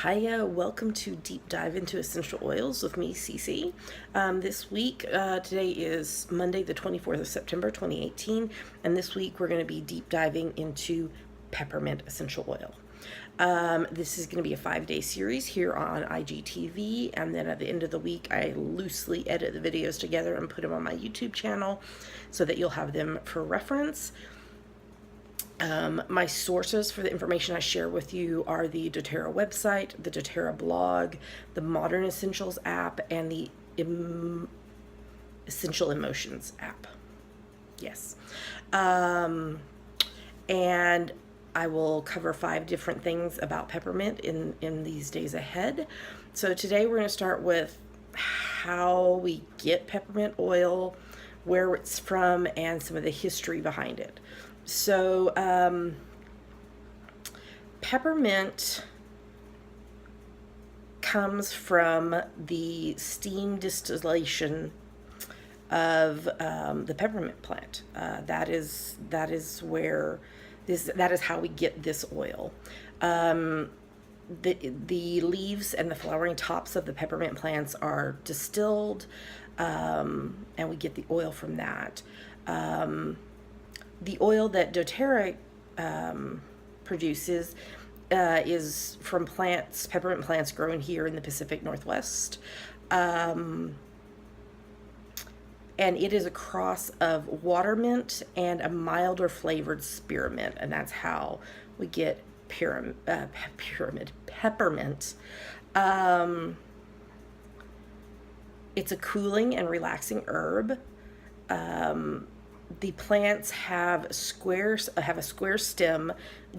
Hiya, welcome to Deep Dive into Essential Oils with me, Cece. This week, today is Monday, the 24th of September, 2018, and this week we're going to be deep diving into peppermint essential oil. This is going to be a 5-day series here on IGTV, and then at the end of the week, I loosely edit the videos together and put them on my YouTube channel so that you'll have them for reference. My sources for the information I share with you are the doTERRA website, the doTERRA blog, the Modern Essentials app, and the Essential Emotions app. Yes. And I will cover 5 different things about peppermint in these days ahead. So today we're going to start with how we get peppermint oil, where it's from, and some of the history behind it. So, peppermint comes from the steam distillation of the peppermint plant. That is how we get this oil. The leaves and the flowering tops of the peppermint plants are distilled, and we get the oil from that. The oil that doTERRA produces is from peppermint plants grown here in the Pacific Northwest. And it is a cross of watermint and a milder flavored spearmint. And that's how we get peppermint. It's a cooling and relaxing herb. The plants have a square stem,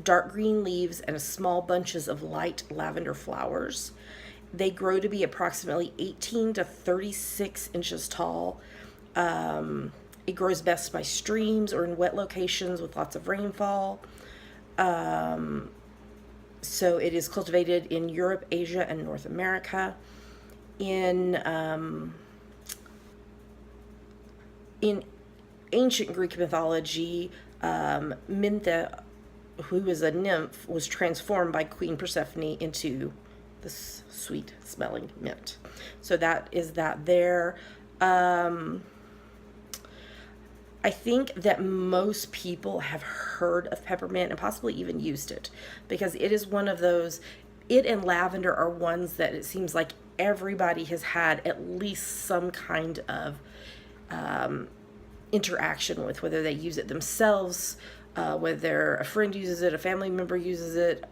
dark green leaves, and small bunches of light lavender flowers. They grow to be approximately 18 to 36 inches tall. It grows best by streams or in wet locations with lots of rainfall. So it is cultivated in Europe, Asia, and North America. In ancient Greek mythology, Minthe, who was a nymph, was transformed by Queen Persephone into this sweet-smelling mint. So that is that there. I think that most people have heard of peppermint and possibly even used it because it is one of those, it and lavender are ones that it seems like everybody has had at least some kind of interaction with, whether they use it themselves, whether a friend uses it, a family member uses it.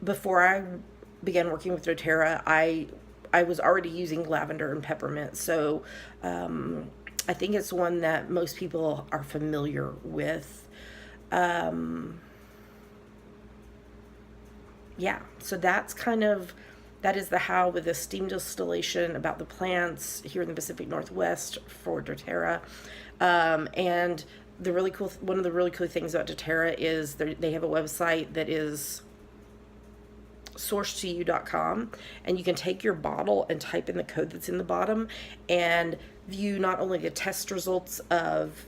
Before I began working with doTERRA, I was already using lavender and peppermint, so I think it's one that most people are familiar with. Yeah, so that is the how with the steam distillation about the plants here in the Pacific Northwest for doTERRA. And one of the really cool things about doTERRA is they have a website that is sourcetoyou.com, and you can take your bottle and type in the code that's in the bottom and view not only the test results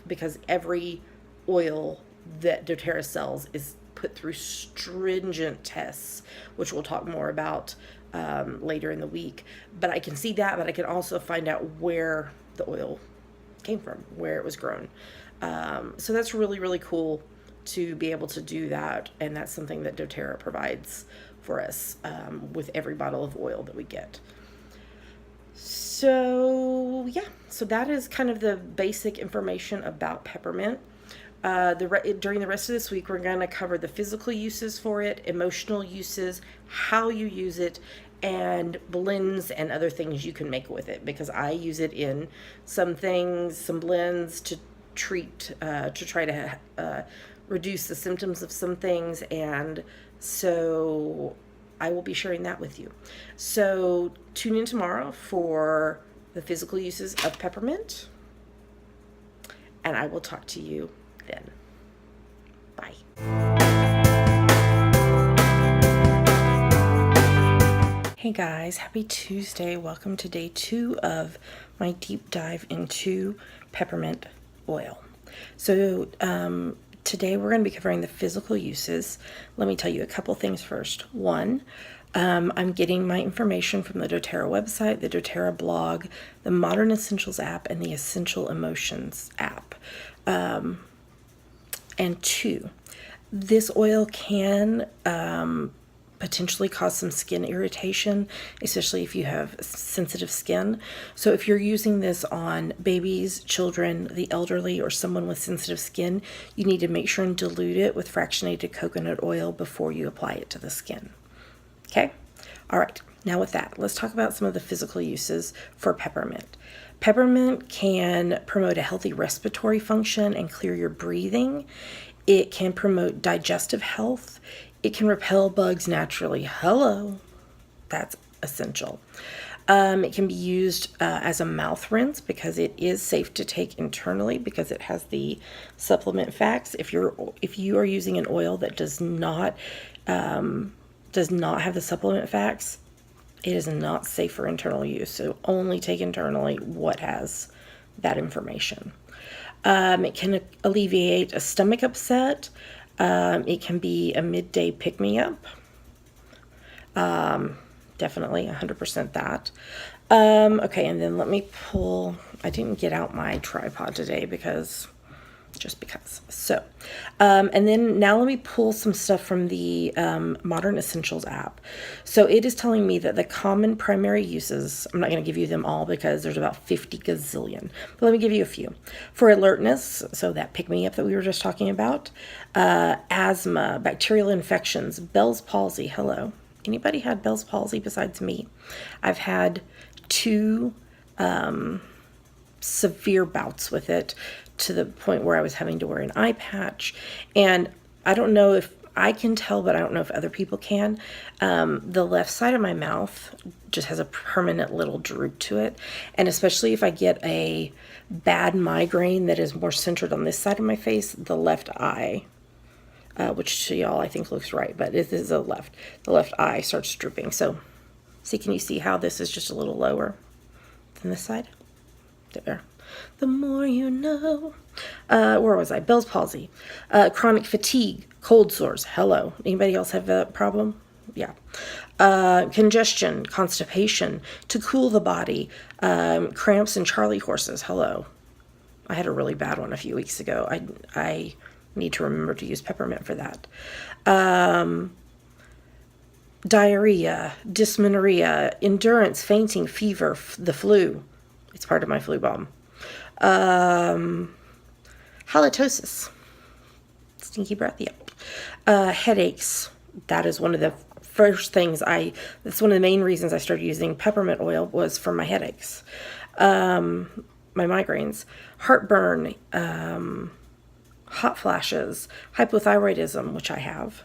because every oil that doTERRA sells is put through stringent tests, which we'll talk more about later in the week. But I can see that, but I can also find out where the oil came from, where it was grown. So that's really, really cool to be able to do that, and that's something that doTERRA provides for us with every bottle of oil that we get. So yeah, so that is kind of the basic information about peppermint. During the rest of this week, we're going to cover the physical uses for it, emotional uses, how you use it, and blends and other things you can make with it, because I use it in some blends to try to reduce the symptoms of some things, and so I will be sharing that with you. So tune in tomorrow for the physical uses of peppermint, and I will talk to you then. Bye. Hey guys, happy Tuesday. Welcome to day 2 of my deep dive into peppermint oil. So today we're going to be covering the physical uses. Let me tell you a couple things first. One, I'm getting my information from the doTERRA website, the doTERRA blog, the Modern Essentials app, and the Essential Emotions app. And 2, this oil can potentially cause some skin irritation, especially if you have sensitive skin. So if you're using this on babies, children, the elderly, or someone with sensitive skin, you need to make sure and dilute it with fractionated coconut oil before you apply it to the skin. Okay? All right. Now with that, let's talk about some of the physical uses for peppermint. Peppermint can promote a healthy respiratory function and clear your breathing. It can promote digestive health. It can repel bugs naturally. Hello. That's essential. It can be used as a mouth rinse because it is safe to take internally because it has the supplement facts. If you are using an oil that does not have the supplement facts, it is not safe for internal use. So only take internally what has that information. It can alleviate a stomach upset. It can be a midday pick-me-up. Definitely 100% that. Okay, and then let me pull, I didn't get out my tripod today because So, and then now let me pull some stuff from the Modern Essentials app. So it is telling me that the common primary uses, I'm not going to give you them all because there's about 50 gazillion, but let me give you a few. For alertness, so that pick-me-up that we were just talking about, asthma, bacterial infections, Bell's palsy, hello. Anybody had Bell's palsy besides me? I've had 2 severe bouts with it, to the point where I was having to wear an eye patch. And I don't know if I can tell, but I don't know if other people can. The left side of my mouth just has a permanent little droop to it. And especially if I get a bad migraine that is more centered on this side of my face, the left eye, which to y'all I think looks right, but it is the left eye starts drooping. So see, can you see how this is just a little lower than this side? There. The more you know. Where was I? Bell's palsy, chronic fatigue, cold sores. Hello. Anybody else have that problem? Yeah. Congestion, constipation, to cool the body, cramps and Charlie horses. Hello. I had a really bad one a few weeks ago. I need to remember to use peppermint for that. Diarrhea, dysmenorrhea, endurance, fainting, fever, the flu. It's part of my flu bomb. Halitosis, stinky breath, yep. Headaches, that is one of the first things that's one of the main reasons I started using peppermint oil was for my headaches, my migraines, heartburn, hot flashes, hypothyroidism, which I have,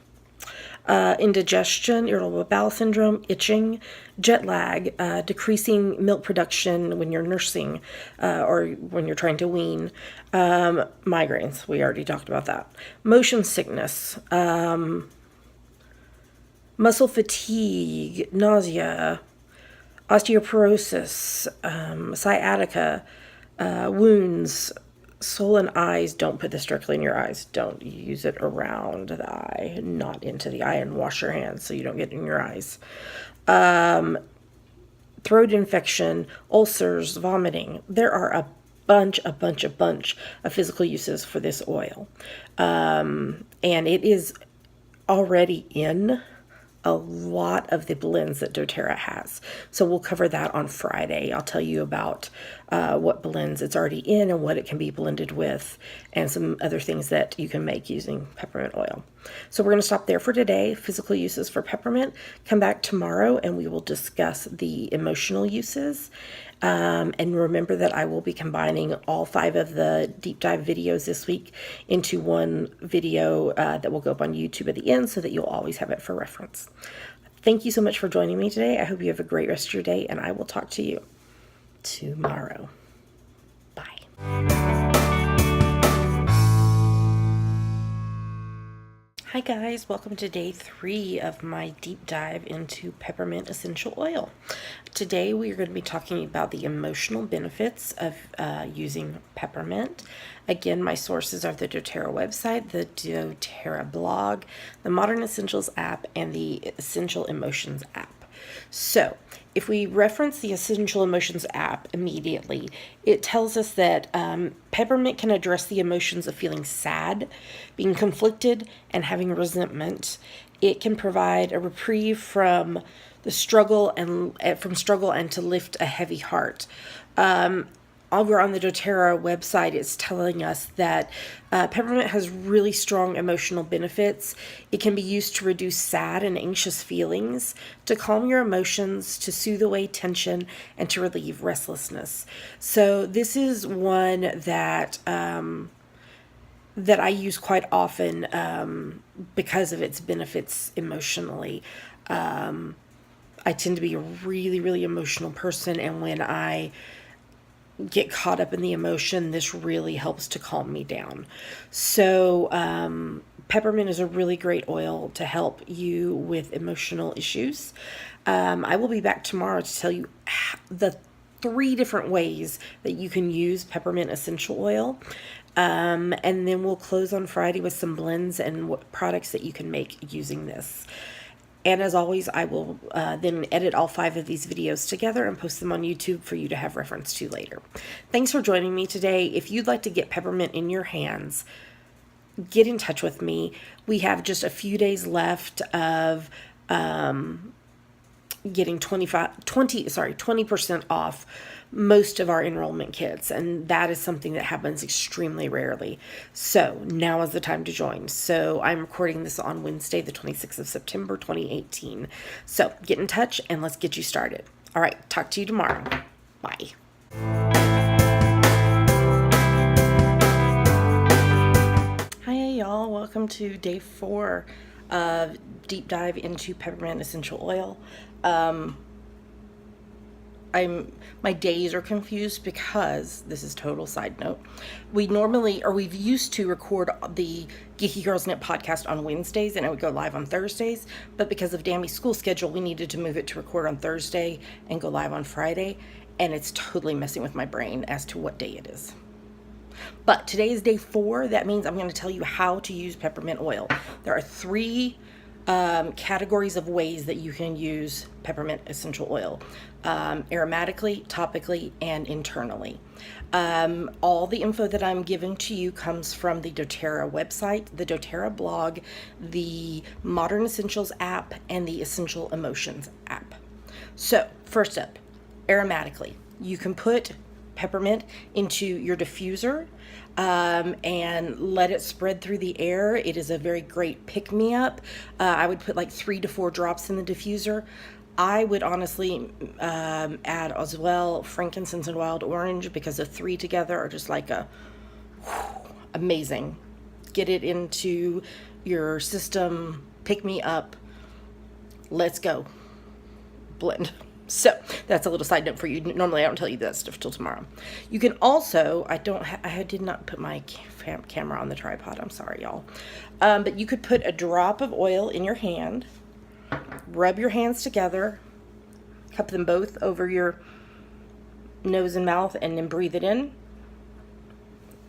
indigestion, irritable bowel syndrome, itching, jet lag, decreasing milk production when you're nursing or when you're trying to wean, migraines, we already talked about that, motion sickness, muscle fatigue, nausea, osteoporosis, sciatica, wounds, swollen eyes. Don't put this directly in your eyes. Don't use it around the eye, not into the eye, and wash your hands so you don't get it in your eyes. Throat infection, ulcers, vomiting. There are a bunch of physical uses for this oil. And it is already in a lot of the blends that doTERRA has. So we'll cover that on Friday. I'll tell you about what blends it's already in and what it can be blended with and some other things that you can make using peppermint oil. So we're going to stop there for today. Physical uses for peppermint. Come back tomorrow and we will discuss the emotional uses. And remember that I will be combining all 5 of the deep dive videos this week into one video that will go up on YouTube at the end so that you'll always have it for reference. Thank you so much for joining me today. I hope you have a great rest of your day, and I will talk to you tomorrow. Bye. Hi guys, welcome to day 3 of my deep dive into peppermint essential oil. Today we are going to be talking about the emotional benefits of using peppermint. Again, my sources are the doTERRA website, the doTERRA blog, the Modern Essentials app, and the Essential Emotions app. So, if we reference the Essential Emotions app immediately, it tells us that peppermint can address the emotions of feeling sad, being conflicted, and having resentment. It can provide a reprieve from the struggle and to lift a heavy heart. Over on the doTERRA website, it's telling us that peppermint has really strong emotional benefits. It can be used to reduce sad and anxious feelings, to calm your emotions, to soothe away tension, and to relieve restlessness. So this is one that that I use quite often because of its benefits emotionally. I tend to be a really, really emotional person, and when I get caught up in the emotion, this really helps to calm me down. So peppermint is a really great oil to help you with emotional issues. I will be back tomorrow to tell you the 3 different ways that you can use peppermint essential oil. And then we'll close on Friday with some blends and products that you can make using this. And as always, I will then edit all 5 of these videos together and post them on YouTube for you to have reference to later. Thanks for joining me today. If you'd like to get peppermint in your hands, get in touch with me. We have just a few days left of getting 20% off most of our enrollment kits, and that is something that happens extremely rarely. So now is the time to join. So I'm recording this on Wednesday, the 26th of September, 2018. So get in touch and let's get you started. All right, talk to you tomorrow. Bye. Hi y'all, welcome to day 4 of deep dive into peppermint essential oil. My days are confused because, this is total side note, we've used to record the Geeky Girls Knit podcast on Wednesdays and it would go live on Thursdays, but because of Dammy's school schedule, we needed to move it to record on Thursday and go live on Friday, and it's totally messing with my brain as to what day it is. But today is day 4. That means I'm going to tell you how to use peppermint oil. There are 3 categories of ways that you can use peppermint essential oil: aromatically, topically, and internally. All the info that I'm giving to you comes from the doTERRA website, the doTERRA blog, the Modern Essentials app, and the Essential Emotions app. So first up, aromatically, you can put peppermint into your diffuser and let it spread through the air. It is a very great pick-me-up. I would put like 3 to 4 drops in the diffuser. I would honestly add as well frankincense and wild orange, because the 3 together are just like amazing. Get it into your system, pick me up, let's go, blend. So that's a little side note for you. Normally I don't tell you that stuff till tomorrow. You can also, I did not put my camera on the tripod. I'm sorry, y'all. But you could put a drop of oil in your hand, rub your hands together, cup them both over your nose and mouth, and then breathe it in.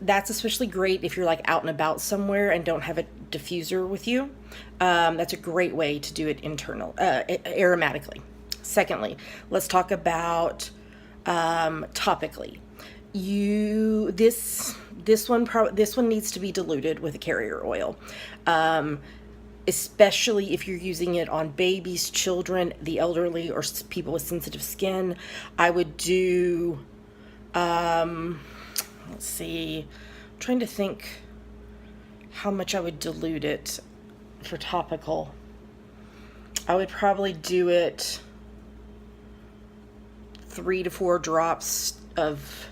That's especially great if you're like out and about somewhere and don't have a diffuser with you. That's a great way to do it aromatically. Secondly, let's talk about topically. This one needs to be diluted with a carrier oil, especially if you're using it on babies, children, the elderly, or people with sensitive skin. I would do, let's see, I'm trying to think how much I would dilute it for topical. I would probably do it 3 to 4 drops of,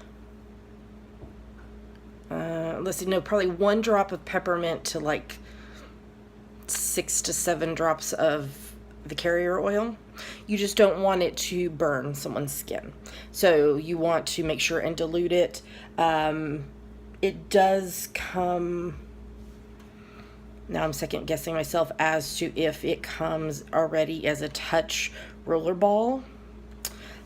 probably 1 drop of peppermint to like 6 to 7 drops of the carrier oil. You just don't want it to burn someone's skin. So you want to make sure and dilute it. It does come Now I'm second guessing myself as to if it comes already as a touch roller ball.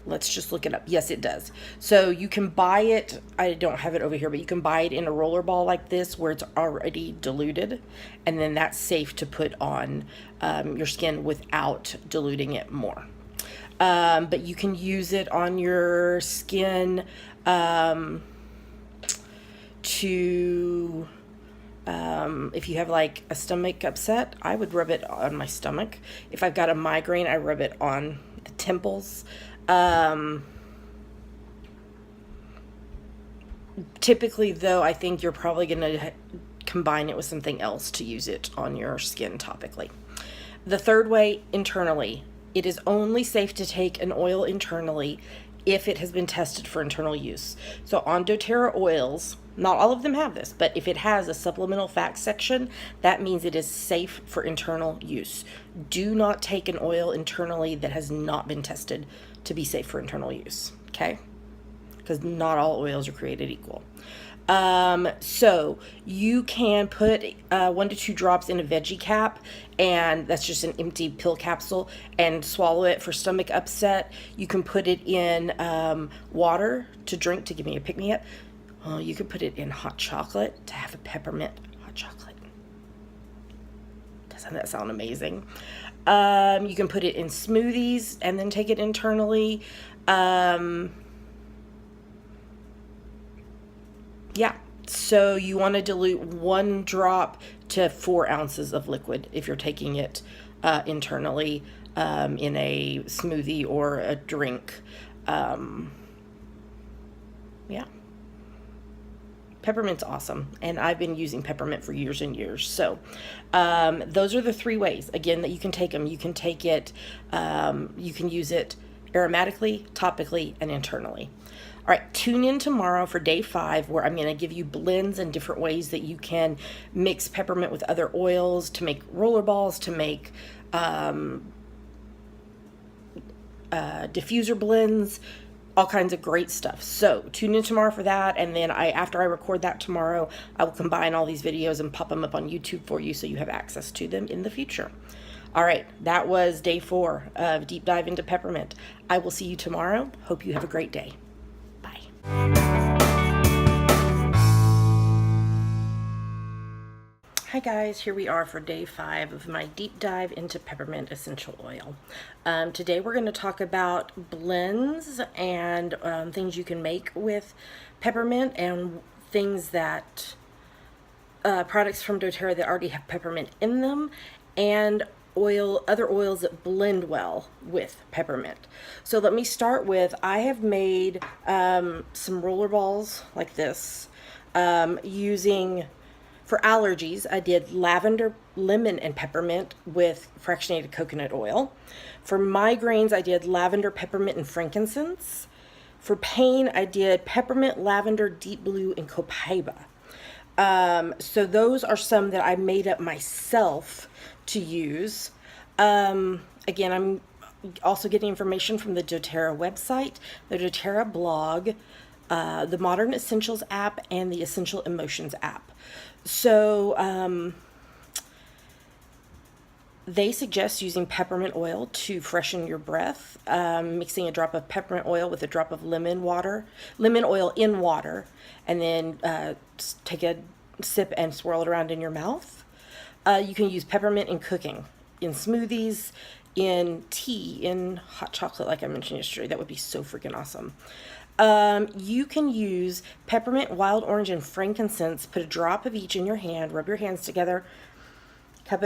Let's just look it up. Yes, it does. So you can buy it. I don't have it over here, but you can buy it in a roller ball like this where it's already diluted. And then that's safe to put on your skin without diluting it more. But you can use it on your skin to... if you have like a stomach upset, I would rub it on my stomach. If I've got a migraine, I rub it on the temples. Typically though, I think you're probably going to combine it with something else to use it on your skin topically. The third way, internally. It is only safe to take an oil internally if it has been tested for internal use. So on doTERRA oils, not all of them have this, but if it has a supplemental facts section, that means it is safe for internal use. Do not take an oil internally that has not been tested to be safe for internal use, okay? Because not all oils are created equal. So you can put 1 to 2 drops in a veggie cap, and that's just an empty pill capsule, and swallow it for stomach upset. You can put it in water to drink to give me a pick-me-up. You could put it in hot chocolate to have a peppermint hot chocolate. Doesn't that sound amazing? You can put it in smoothies and then take it internally. Yeah, so you want to dilute 1 drop to 4 ounces of liquid if you're taking it internally in a smoothie or a drink. Yeah. Peppermint's awesome, and I've been using peppermint for years and years. So those are the 3 ways, again, that you can take them. You can take it, you can use it aromatically, topically, and internally. All right, tune in tomorrow for day 5, where I'm going to give you blends and different ways that you can mix peppermint with other oils to make roller balls, to make diffuser blends, all kinds of great stuff. So tune in tomorrow for that, and then after I record that tomorrow, I will combine all these videos and pop them up on YouTube for you so you have access to them in the future. All right, that was day 4 of Deep Dive into Peppermint. I will see you tomorrow. Hope you have a great day. Bye. Hi guys, here we are for day 5 of my deep dive into peppermint essential oil. Today we're going to talk about blends and things you can make with peppermint, and things that products from doTERRA that already have peppermint in them, and other oils that blend well with peppermint. So let me start with, I have made some roller balls like this using... For allergies, I did lavender, lemon, and peppermint with fractionated coconut oil. For migraines, I did lavender, peppermint, and frankincense. For pain, I did peppermint, lavender, deep blue, and copaiba. So those are some that I made up myself to use. Again, I'm also getting information from the doTERRA website, the doTERRA blog, the Modern Essentials app, and the Essential Emotions app. So they suggest using peppermint oil to freshen your breath, mixing a drop of peppermint oil with a drop of lemon oil in water, and then take a sip and swirl it around in your mouth. You can use peppermint in cooking, in smoothies, in tea, in hot chocolate, like I mentioned yesterday. That would be so freaking awesome. You can use peppermint, wild orange, and frankincense. Put a drop of each in your hand, rub your hands together, cup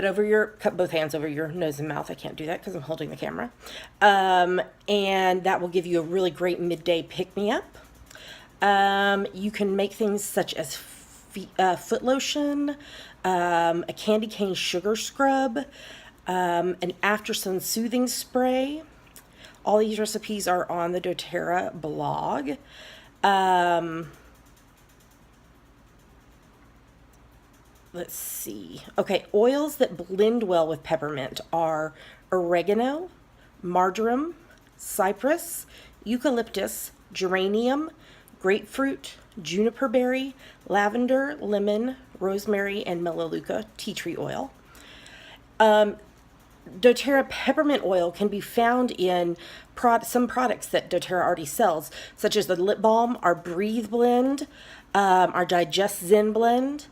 both hands over your nose and mouth. I can't do that because I'm holding the camera. And that will give you a really great midday pick-me-up. You can make things such as foot lotion, a candy cane sugar scrub, an after-sun soothing spray. All these recipes are on the doTERRA blog. Let's see. Okay, oils that blend well with peppermint are oregano, marjoram, cypress, eucalyptus, geranium, grapefruit, juniper berry, lavender, lemon, rosemary, and melaleuca tea tree oil. doTERRA peppermint oil can be found in some products that doTERRA already sells, such as the lip balm, our Breathe blend, our Digest Zen blend,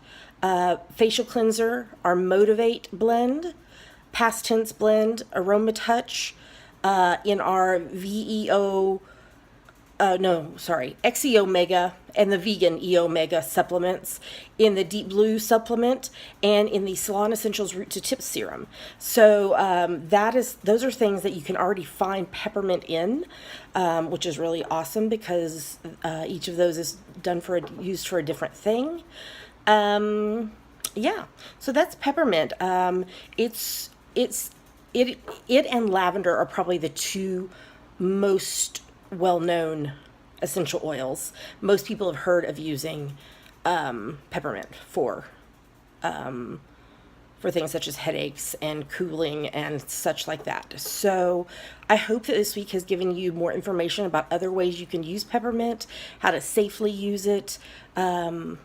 facial cleanser, our Motivate blend, Past Tense blend, Aroma Touch, in our XE Omega and the vegan E Omega supplements, in the Deep Blue supplement, and in the Salon Essentials Root to Tip serum. So those are things that you can already find peppermint in, which is really awesome because each of those is used for a different thing. Yeah, so that's peppermint. It and lavender are probably the two most well-known essential oils. Most people have heard of using peppermint for things such as headaches and cooling and such like that. So I hope that this week has given you more information about other ways you can use peppermint, how to safely use it. Yeah.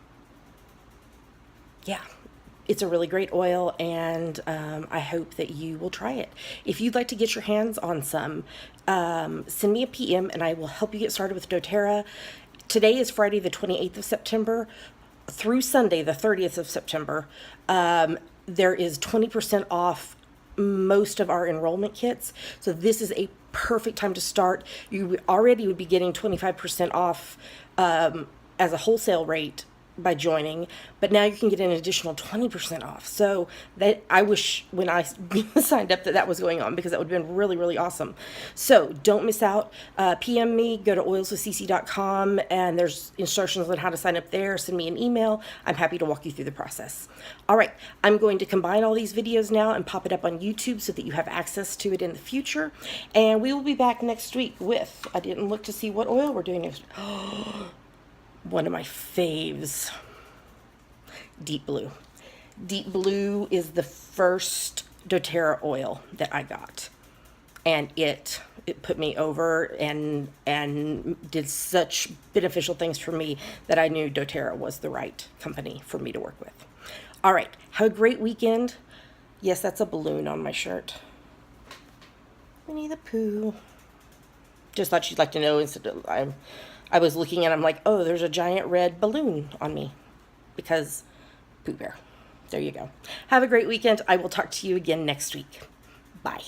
It's a really great oil, and I hope that you will try it. If you'd like to get your hands on some, send me a PM and I will help you get started with doTERRA. Today is Friday the 28th of September through Sunday the 30th of September. There is 20% off most of our enrollment kits. So this is a perfect time to start. You already would be getting 25% off as a wholesale rate by joining, but now you can get an additional 20% off. So that I wish when I signed up that was going on, because that would have been really, really awesome. So don't miss out. PM me, go to oilswithcc.com, and there's instructions on how to sign up there. Send me an email. I'm happy to walk you through the process. All right, I'm going to combine all these videos now and pop it up on YouTube so that you have access to it in the future. And we will be back next week with, I didn't look to see what oil we're doing next. One of my faves, Deep Blue. Deep Blue is the first doTERRA oil that I got, and it put me over and did such beneficial things for me that I knew doTERRA was the right company for me to work with. All right, have a great weekend. Yes, that's a balloon on my shirt. Winnie the Pooh. Just thought you'd like to know. I was looking and I'm like, oh, there's a giant red balloon on me because Pooh Bear. There you go. Have a great weekend. I will talk to you again next week. Bye.